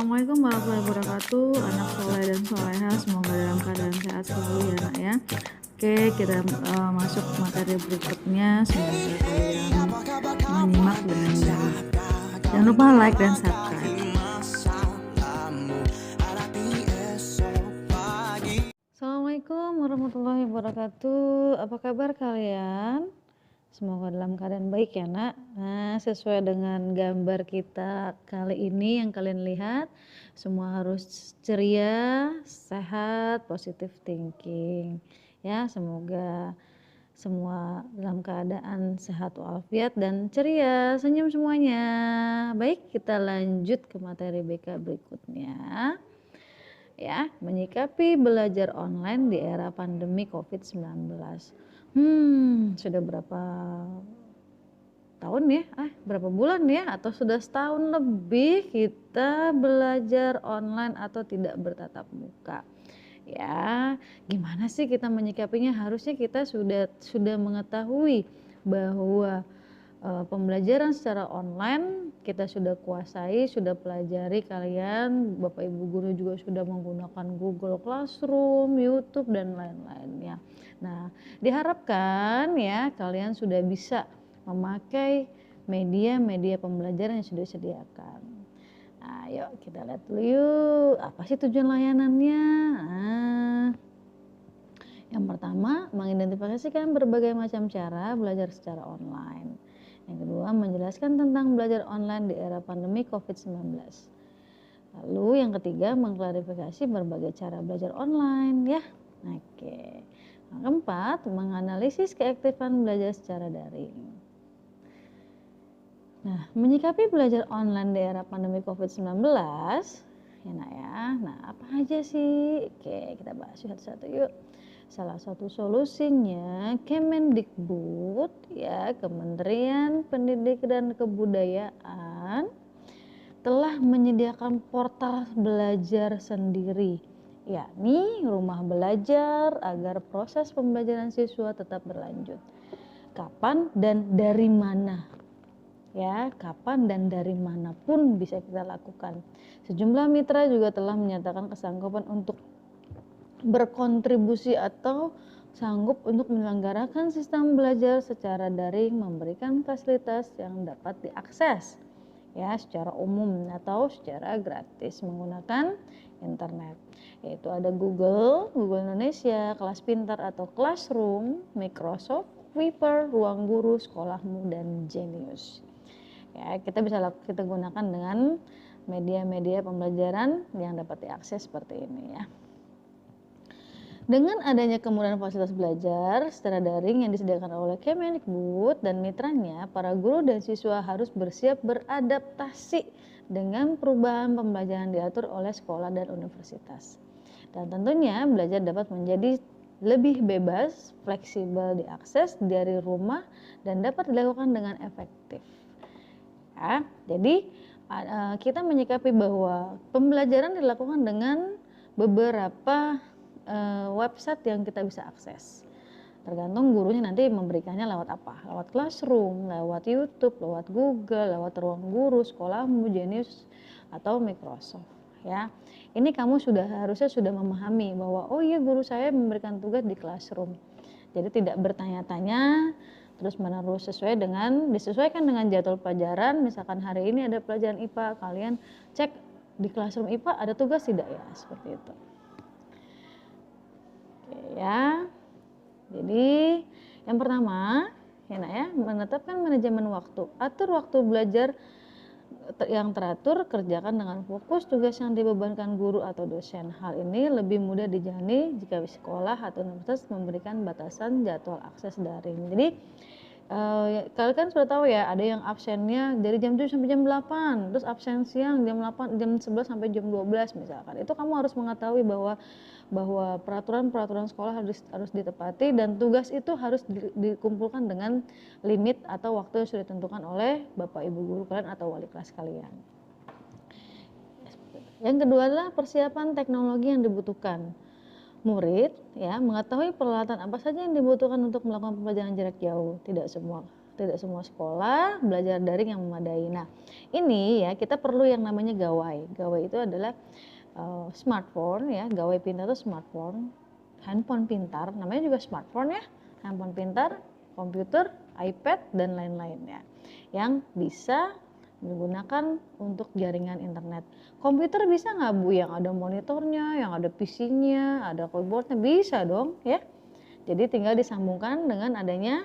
Assalamualaikum warahmatullahi wabarakatuh. Anak soleh dan soleha, semoga dalam keadaan sehat selalu ya nak ya. Oke, kita masuk materi berikutnya. Semoga kalian menyimak dengan baik. Jangan lupa like dan subscribe. Assalamualaikum warahmatullahi wabarakatuh. Apa kabar kalian? Semoga dalam keadaan baik ya nak. Nah, sesuai dengan gambar kita kali ini yang kalian lihat, semua harus ceria, sehat, positive thinking. Ya, semoga semua dalam keadaan sehat walafiat dan ceria, senyum semuanya. Baik, kita lanjut ke materi BK berikutnya. Ya, menyikapi belajar online di era pandemi COVID-19. Sudah berapa tahun ya? Berapa bulan ya? Atau sudah setahun lebih kita belajar online atau tidak bertatap muka. Ya, gimana sih kita menyikapinya? Harusnya kita sudah mengetahui bahwa pembelajaran secara online kita sudah kuasai, sudah pelajari kalian, Bapak Ibu guru juga sudah menggunakan Google Classroom, YouTube dan lain-lainnya. Nah, diharapkan ya kalian sudah bisa memakai media-media pembelajaran yang sudah disediakan. Nah, yuk kita lihat dulu yuk, apa sih tujuan layanannya? Yang pertama, mengidentifikasikan berbagai macam cara belajar secara online. Yang kedua, menjelaskan tentang belajar online di era pandemi COVID-19. Lalu yang ketiga, mengklarifikasi berbagai cara belajar online ya. Oke. Yang keempat, menganalisis keaktifan belajar secara daring. Nah, menyikapi belajar online di era pandemi COVID-19, ya nak ya. Nah, apa aja sih? Oke, kita bahas satu-satu yuk. Salah satu solusinya Kemendikbud ya, Kementerian Pendidikan dan Kebudayaan telah menyediakan portal belajar sendiri, yakni rumah belajar agar proses pembelajaran siswa tetap berlanjut. Kapan dan dari mana? Ya, kapan dan dari manapun bisa kita lakukan. Sejumlah mitra juga telah menyatakan kesanggupan untuk berkontribusi atau sanggup untuk menyelenggarakan sistem belajar secara daring, memberikan fasilitas yang dapat diakses ya secara umum atau secara gratis menggunakan internet, yaitu ada Google Indonesia, Kelas Pintar atau Classroom, Microsoft, Viper, Ruang Guru, Sekolahmu, dan Genius. Ya, kita gunakan dengan media-media pembelajaran yang dapat diakses seperti ini ya. Dengan adanya kemudahan fasilitas belajar secara daring yang disediakan oleh Kemendikbud dan mitranya, para guru dan siswa harus bersiap beradaptasi dengan perubahan pembelajaran diatur oleh sekolah dan universitas. Dan tentunya belajar dapat menjadi lebih bebas, fleksibel diakses dari rumah dan dapat dilakukan dengan efektif. Ya, jadi kita menyikapi bahwa pembelajaran dilakukan dengan beberapa website yang kita bisa akses. Tergantung gurunya nanti memberikannya lewat apa, lewat Classroom, lewat YouTube, lewat Google, lewat Ruang Guru, Sekolahmu, Genius, atau Microsoft ya. Ini kamu harusnya sudah memahami bahwa oh iya guru saya memberikan tugas di Classroom. Jadi tidak bertanya-tanya terus menerus, disesuaikan dengan jadwal pelajaran. Misalkan hari ini ada pelajaran IPA, kalian cek di Classroom IPA ada tugas tidak ya, seperti itu. Oke ya. Jadi yang pertama ya nak ya, menetapkan manajemen waktu. Atur waktu belajar yang teratur, kerjakan dengan fokus tugas yang dibebankan guru atau dosen. Hal ini lebih mudah dijalani jika sekolah atau universitas memberikan batasan jadwal akses daring. Jadi kalian kan sudah tahu ya, ada yang absennya dari jam 7 sampai jam 8, terus absen siang jam 11 sampai jam 12 misalkan. Itu kamu harus mengetahui bahwa peraturan sekolah harus ditepati dan tugas itu harus dikumpulkan dengan limit atau waktu yang sudah ditentukan oleh Bapak Ibu guru kalian atau wali kelas kalian. Yang kedua adalah persiapan teknologi yang dibutuhkan. Murid ya mengetahui peralatan apa saja yang dibutuhkan untuk melakukan pembelajaran jarak jauh. Tidak semua tidak semua sekolah belajar daring yang memadai. Nah, ini ya kita perlu yang namanya gawai. Gawai itu adalah smartphone ya, gawai pintar itu smartphone, handphone pintar, namanya juga smartphone ya, handphone pintar, komputer, iPad dan lain-lain ya, yang bisa digunakan untuk jaringan internet. Komputer bisa nggak Bu yang ada monitornya, yang ada PC-nya, ada keyboardnya? Bisa dong ya. Jadi tinggal disambungkan dengan adanya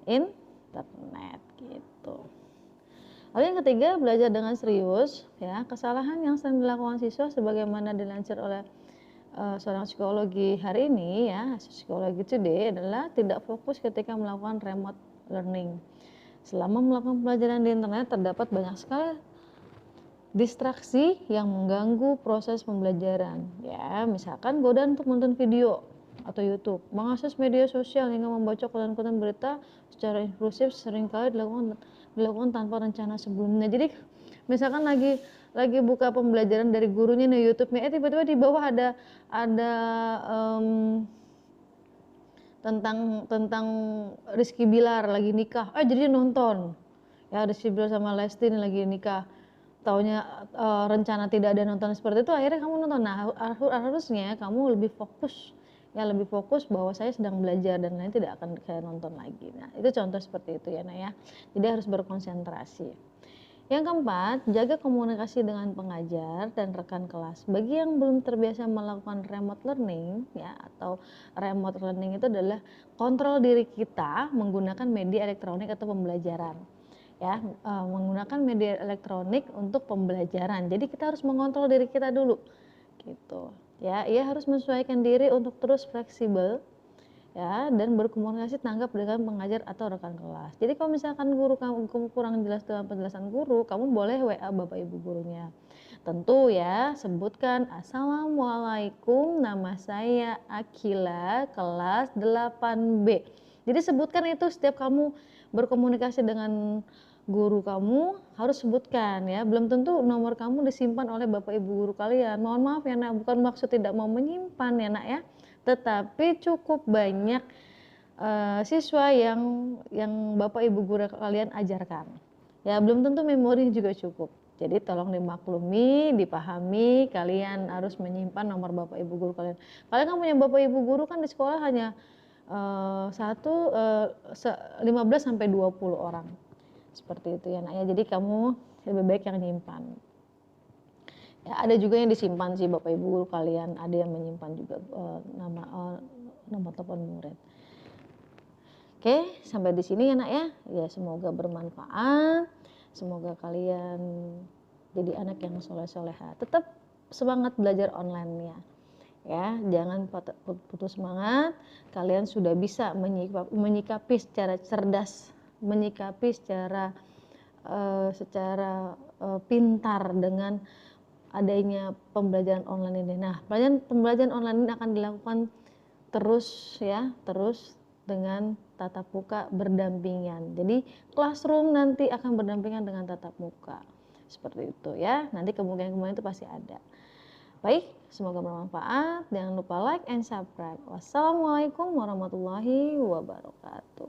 internet gitu. Lalu yang ketiga, belajar dengan serius ya. Kesalahan yang sering dilakukan siswa sebagaimana dilansir oleh seorang psikologi hari ini ya, psikologi today adalah tidak fokus ketika melakukan remote learning. Selama melakukan pelajaran di internet terdapat banyak sekali distraksi yang mengganggu proses pembelajaran ya, misalkan godaan untuk menonton video atau YouTube, mengakses media sosial hingga membaca konten-konten berita secara impulsif seringkali dilakukan tanpa rencana sebelumnya. Jadi misalkan lagi buka pembelajaran dari gurunya di YouTube-nya, tiba-tiba di bawah ada tentang Rizky Bilar lagi nikah, jadi nonton ya, Rizky Bilar sama Lesti ini lagi nikah, taunya rencana tidak ada nonton seperti itu, akhirnya kamu nonton. Nah, harusnya kamu lebih fokus ya, lebih fokus bahwa saya sedang belajar dan lain tidak akan saya nonton lagi. Nah, itu contoh seperti itu ya Nak ya, jadi harus berkonsentrasi. Yang keempat, jaga komunikasi dengan pengajar dan rekan kelas. Bagi yang belum terbiasa melakukan remote learning ya, atau remote learning itu adalah kontrol diri kita menggunakan media elektronik atau pembelajaran ya, menggunakan media elektronik untuk pembelajaran. Jadi kita harus mengontrol diri kita dulu gitu ya. Ia harus menyesuaikan diri untuk terus fleksibel ya, dan berkomunikasi tanggap dengan pengajar atau rekan kelas. Jadi kalau misalkan guru kamu kurang jelas dengan penjelasan guru, kamu boleh WA Bapak Ibu gurunya. Tentu ya, sebutkan Assalamualaikum, nama saya Akila, kelas 8B. Jadi sebutkan itu setiap kamu berkomunikasi dengan guru kamu, harus sebutkan ya. Belum tentu nomor kamu disimpan oleh Bapak Ibu guru kalian. Mohon maaf ya Nak, bukan maksud tidak mau menyimpan ya Nak ya. Tetapi cukup banyak siswa yang Bapak Ibu guru kalian ajarkan. Ya, belum tentu memori juga cukup. Jadi tolong dimaklumi, dipahami, kalian harus menyimpan nomor Bapak Ibu guru kalian. Kalian kan punya Bapak Ibu guru kan di sekolah hanya 15 sampai 20 orang. Seperti itu ya Nak ya. Jadi kamu lebih baik yang nyimpan. Ya, ada juga yang disimpan sih Bapak Ibu guru kalian, ada yang menyimpan juga nomor telepon murid. Oke, sampai di sini ya Nak ya. Ya, semoga bermanfaat. Semoga kalian jadi anak yang soleh-soleha. Tetap semangat belajar online-nya. Ya, jangan putus semangat. Kalian sudah bisa menyikapi secara cerdas, menyikapi secara pintar dengan adanya pembelajaran online ini. Nah, pembelajaran online ini akan dilakukan terus ya, terus dengan tatap muka berdampingan. Jadi classroom nanti akan berdampingan dengan tatap muka. Seperti itu ya. Nanti kemungkinan itu pasti ada. Baik, semoga bermanfaat. Jangan lupa like and subscribe. Wassalamualaikum warahmatullahi wabarakatuh.